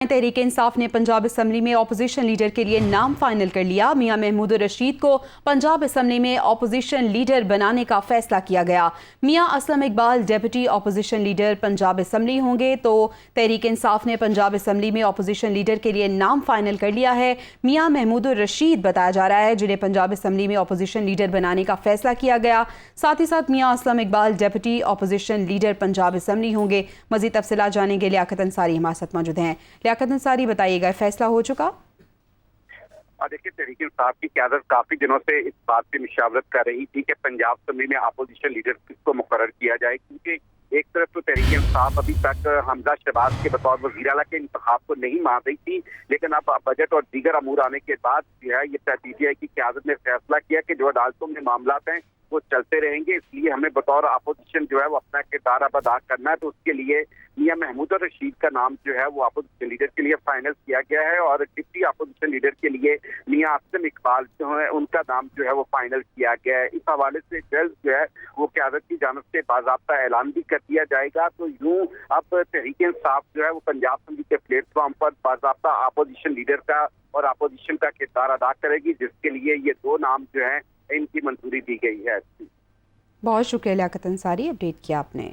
तहरीक इंसाफ ने पंजाब असम्बली में opposition leader के लिए नाम फाइनल कर लिया। मियां महमूद रशीद को पंजाब असम्बली में अपोजिशन लीडर बनाने का फैसला किया गया। मियां Aslam Iqbal deputy opposition leader Punjab assembly होंगे, तो तहरीक इंसाफ ने पंजाब असम्बली में अपोजिशन लीडर के लिए नाम फाइनल कर लिया है। मियां महमूद रशीद बताया जा रहा है जिन्हें पंजाब असम्बली में अपोजिशन लीडर बनाने का फैसला किया गया। साथ ही साथ मियां Aslam Iqbal deputy opposition leader Punjab assembly होंगे। मजीद तफसीलात जानेंगे लियाकत अंसारी हमारे साथ मौजूद हैं। लियाकत अंसारी, बताइएगा, फैसला हो चुका? देखिए, तहरीक इंसाफ की क़यादत काफी दिनों से इस बात पे मुशावरत कर रही थी कि पंजाब असम्बली में अपोजिशन लीडर किसको मुकर्रर किया जाए, क्योंकि एक तरफ तो तहरीक इंसाफ अभी तक हमजा शहबाज के बतौर वज़ीर आला के इंतखाब को नहीं मान रही थी, लेकिन अब बजट और दीगर अमूर आने के बाद जो है ये पीटीआई की क़यादत ने फैसला किया कि जो अदालतों में मामलात हैं वो चलते रहेंगे, इसलिए हमें बतौर अपोजिशन जो है वो अपना किरदार अब अदा करना है। तो उसके लिए मियां महमूद रशीद का नाम जो है वो अपोजिशन लीडर के लिए फाइनल किया गया है और डिप्टी अपोजिशन लीडर के लिए मियां असलम इकबाल जो है उनका नाम जो है वो फाइनल किया गया है। इस हवाले से जल्द जो है वो क़यादत की जानिब से बाज़ाब्ता ऐलान भी कर दिया जाएगा। तो यूं अब तहरीक इंसाफ जो है वो पंजाब असम्बली के प्लेटफॉर्म पर बाज़ाब्ता अपोजिशन लीडर का और अपोजिशन का किरदार अदा करेगी, जिसके लिए ये दो नाम जो है इनकी मंजूरी दी गई है। बहुत शुक्रिया लियाकत अंसारी, अपडेट किया आपने।